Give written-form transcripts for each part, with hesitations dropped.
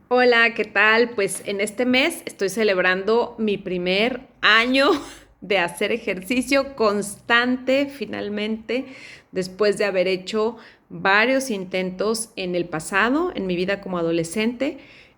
Hola, ¿qué tal? Pues en este mes estoy celebrando mi primer año de hacer ejercicio constante, finalmente, después de haber hecho varios intentos en el pasado, en mi vida como adolescente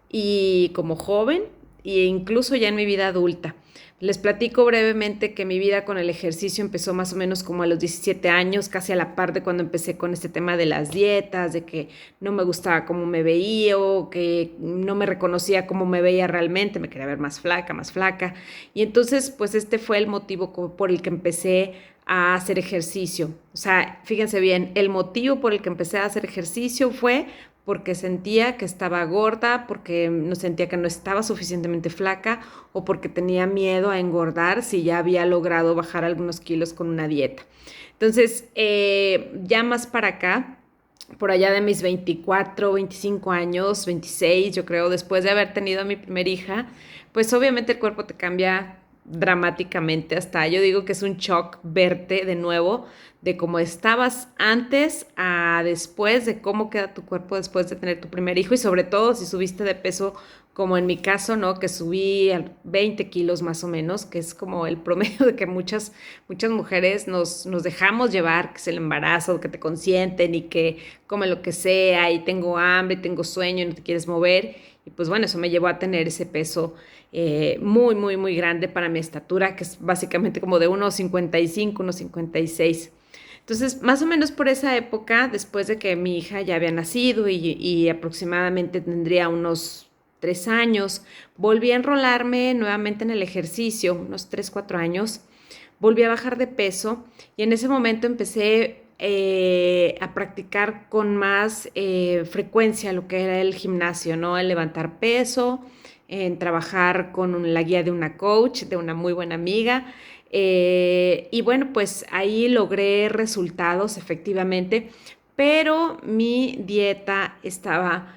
y como joven, e incluso ya en mi vida adulta. Les platico brevemente que mi vida con el ejercicio empezó más o menos como a los 17 años, casi a la par de cuando empecé con este tema de las dietas, de que no me gustaba cómo me veía o que no me reconocía cómo me veía realmente, me quería ver más flaca, más flaca. Y entonces, pues este fue el motivo por el que empecé a hacer ejercicio. O sea, fíjense bien, el motivo por el que empecé a hacer ejercicio fue porque sentía que estaba gorda, porque no sentía que no estaba suficientemente flaca o porque tenía miedo a engordar si ya había logrado bajar algunos kilos con una dieta. Entonces, ya más para acá, por allá de mis 24, 25 años, 26, yo creo, después de haber tenido a mi primera hija, pues obviamente el cuerpo te cambia dramáticamente. Hasta yo digo que es un shock verte de nuevo de cómo estabas antes a después, de cómo queda tu cuerpo después de tener tu primer hijo y sobre todo si subiste de peso como en mi caso, ¿no? Que subí 20 kilos más o menos, que es como el promedio de que muchas mujeres nos dejamos llevar, que es el embarazo, que te consienten y que come lo que sea y tengo hambre, tengo sueño y no te quieres mover. Y pues bueno, eso me llevó a tener ese peso muy, muy, muy grande para mi estatura, que es básicamente como de 1,55, 1,56. Entonces, más o menos por esa época, después de que mi hija ya había nacido y aproximadamente tendría unos 3 años, volví a enrolarme nuevamente en el ejercicio, unos 3, 4 años, volví a bajar de peso y en ese momento empecé a practicar con más frecuencia lo que era el gimnasio, ¿no? El levantar peso, en trabajar con la guía de una coach, de una muy buena amiga. Y bueno, pues ahí logré resultados efectivamente, pero mi dieta estaba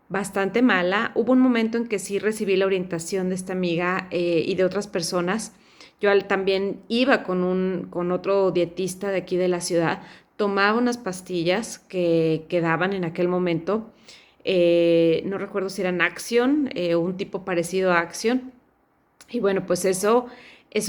bastante mala. Hubo un momento en que sí recibí la orientación de esta amiga y de otras personas. También iba con otro dietista de aquí de la ciudad, tomaba unas pastillas que daban en aquel momento. No recuerdo si eran Action o un tipo parecido a Action. Y bueno, pues eso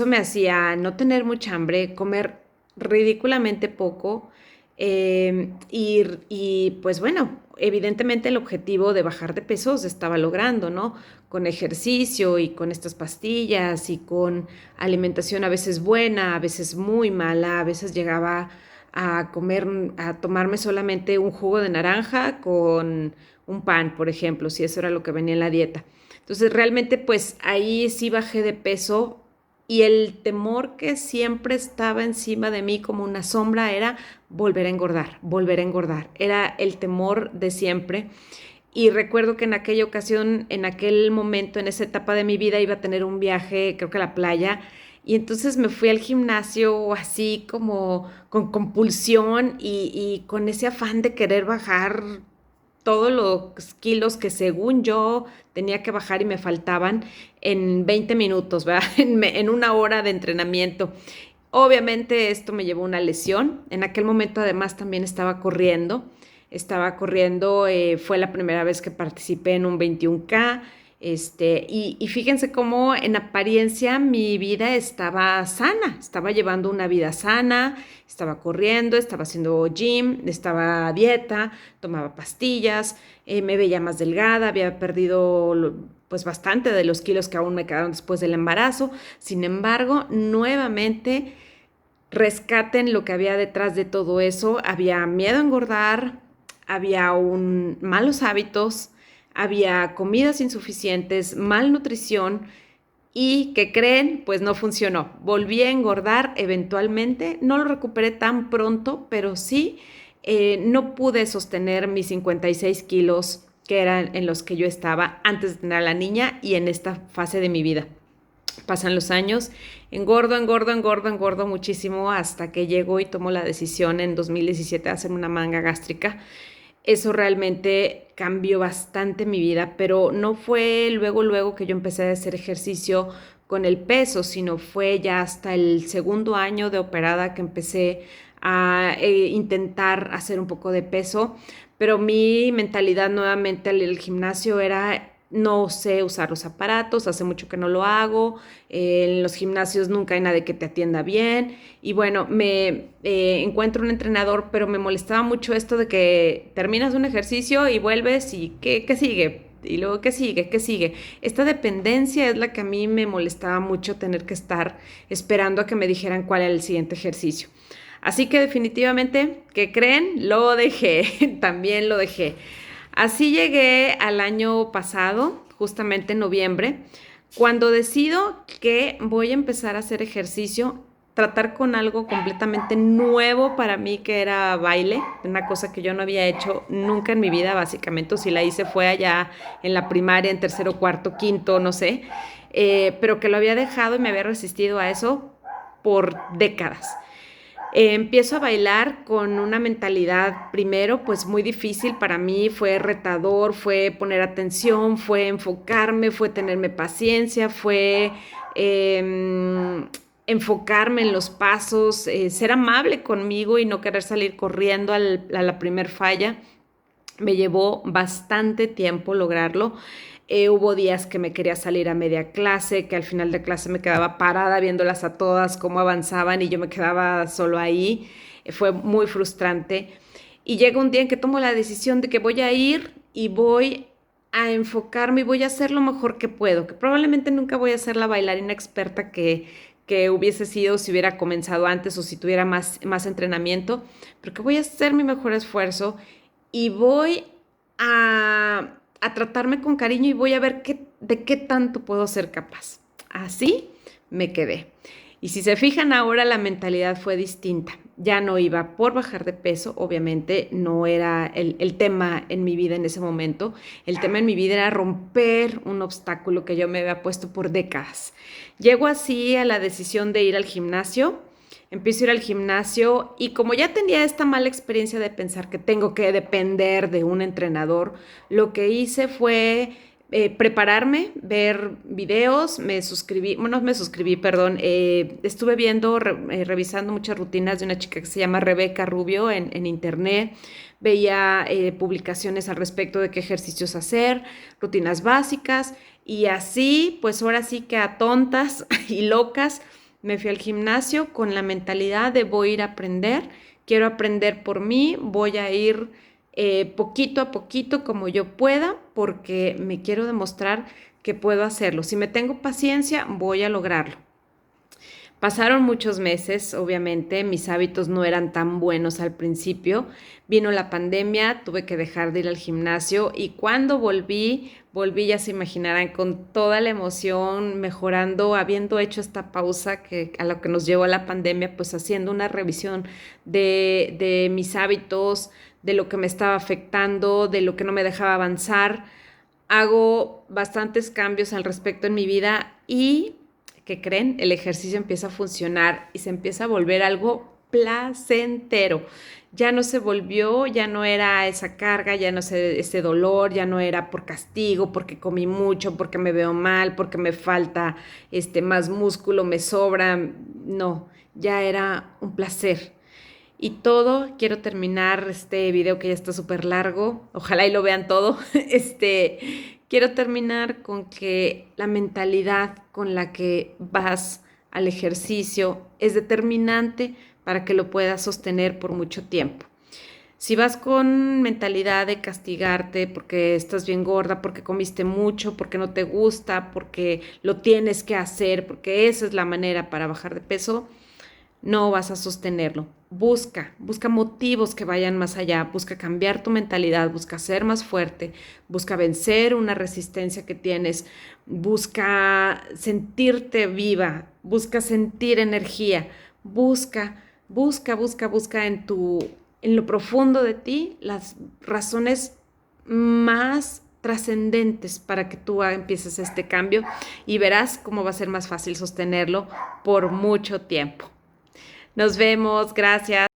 me hacía no tener mucha hambre, comer ridículamente poco y pues bueno, evidentemente el objetivo de bajar de peso se estaba logrando, ¿no? Con ejercicio y con estas pastillas y con alimentación a veces buena, a veces muy mala, a veces llegaba a tomarme solamente un jugo de naranja con un pan, por ejemplo, si eso era lo que venía en la dieta. Entonces realmente pues ahí sí bajé de peso y el temor que siempre estaba encima de mí como una sombra era volver a engordar, volver a engordar. Era el temor de siempre. Y recuerdo que en aquella ocasión, en aquel momento, en esa etapa de mi vida, iba a tener un viaje, creo que a la playa, y entonces me fui al gimnasio así como con compulsión y con ese afán de querer bajar todos los kilos que según yo tenía que bajar y me faltaban en 20 minutos, ¿verdad? En una hora de entrenamiento. Obviamente esto me llevó a una lesión. En aquel momento además también estaba corriendo, fue la primera vez que participé en un 21K. Y fíjense cómo en apariencia mi vida estaba sana, estaba llevando una vida sana, estaba corriendo, estaba haciendo gym, estaba a dieta, tomaba pastillas, me veía más delgada, había perdido pues bastante de los kilos que aún me quedaron después del embarazo. Sin embargo, nuevamente rescaten lo que había detrás de todo eso. Había miedo a engordar, había malos hábitos, había comidas insuficientes, malnutrición y que creen, pues no funcionó. Volví a engordar eventualmente, no lo recuperé tan pronto, pero sí no pude sostener mis 56 kilos que eran en los que yo estaba antes de tener a la niña y en esta fase de mi vida. Pasan los años, engordo, engordo, engordo, engordo muchísimo hasta que llego y tomo la decisión en 2017 de hacerme una manga gástrica. Eso realmente cambió bastante mi vida, pero no fue luego, luego que yo empecé a hacer ejercicio con el peso, sino fue ya hasta el segundo año de operada que empecé a intentar hacer un poco de peso, pero mi mentalidad nuevamente al gimnasio era no sé usar los aparatos, hace mucho que no lo hago, en los gimnasios nunca hay nadie que te atienda bien y bueno, me encuentro un entrenador, pero me molestaba mucho esto de que terminas un ejercicio y vuelves y ¿qué sigue? Y luego, ¿qué sigue? ¿Qué sigue? Esta dependencia es la que a mí me molestaba mucho tener que estar esperando a que me dijeran cuál era el siguiente ejercicio. Así que definitivamente, ¿qué creen? Lo dejé, también lo dejé. Así llegué al año pasado, justamente en noviembre, cuando decido que voy a empezar a hacer ejercicio, tratar con algo completamente nuevo para mí que era baile, una cosa que yo no había hecho nunca en mi vida, básicamente, o si la hice fue allá en la primaria, en tercero, cuarto, quinto, no sé, pero que lo había dejado y me había resistido a eso por décadas. Empiezo a bailar con una mentalidad, primero, pues muy difícil para mí, fue retador, fue poner atención, fue enfocarme, fue tenerme paciencia, fue enfocarme en los pasos, ser amable conmigo y no querer salir corriendo a la primer falla. Me llevó bastante tiempo lograrlo. Hubo días que me quería salir a media clase, que al final de clase me quedaba parada viéndolas a todas cómo avanzaban y yo me quedaba solo ahí. Fue muy frustrante. Y llega un día en que tomo la decisión de que voy a ir y voy a enfocarme y voy a hacer lo mejor que puedo, que probablemente nunca voy a ser la bailarina experta que hubiese sido si hubiera comenzado antes o si tuviera más entrenamiento, pero que voy a hacer mi mejor esfuerzo y voy a tratarme con cariño y voy a ver de qué tanto puedo ser capaz. Así me quedé. Y si se fijan ahora, la mentalidad fue distinta. Ya no iba por bajar de peso, obviamente no era el tema en mi vida en ese momento. El tema en mi vida era romper un obstáculo que yo me había puesto por décadas. Llego así a la decisión de ir al gimnasio. Empiezo a ir al gimnasio y como ya tenía esta mala experiencia de pensar que tengo que depender de un entrenador, lo que hice fue prepararme, ver videos, estuve viendo, revisando muchas rutinas de una chica que se llama Rebeca Rubio en internet, veía publicaciones al respecto de qué ejercicios hacer, rutinas básicas y así, pues ahora sí que a tontas y locas, me fui al gimnasio con la mentalidad de voy a ir a aprender, quiero aprender por mí, voy a ir poquito a poquito como yo pueda porque me quiero demostrar que puedo hacerlo. Si me tengo paciencia, voy a lograrlo. Pasaron muchos meses, obviamente, mis hábitos no eran tan buenos al principio. Vino la pandemia, tuve que dejar de ir al gimnasio y cuando volví, ya se imaginarán, con toda la emoción, mejorando, habiendo hecho esta pausa a lo que nos llevó a la pandemia, pues haciendo una revisión de mis hábitos, de lo que me estaba afectando, de lo que no me dejaba avanzar. Hago bastantes cambios al respecto en mi vida y ¿qué creen? El ejercicio empieza a funcionar y se empieza a volver algo placentero. Ya no se volvió, ya no era esa carga, ya no sé, ese dolor, ya no era por castigo, porque comí mucho, porque me veo mal, porque me falta más músculo, me sobra. No, ya era un placer. Y todo, quiero terminar este video que ya está súper largo, ojalá y lo vean todo, quiero terminar con que la mentalidad con la que vas al ejercicio es determinante para que lo puedas sostener por mucho tiempo. Si vas con mentalidad de castigarte porque estás bien gorda, porque comiste mucho, porque no te gusta, porque lo tienes que hacer, porque esa es la manera para bajar de peso, no vas a sostenerlo. Busca motivos que vayan más allá, busca cambiar tu mentalidad, busca ser más fuerte, busca vencer una resistencia que tienes, busca sentirte viva, busca sentir energía, busca en lo profundo de ti las razones más trascendentes para que tú empieces este cambio y verás cómo va a ser más fácil sostenerlo por mucho tiempo. Nos vemos, gracias.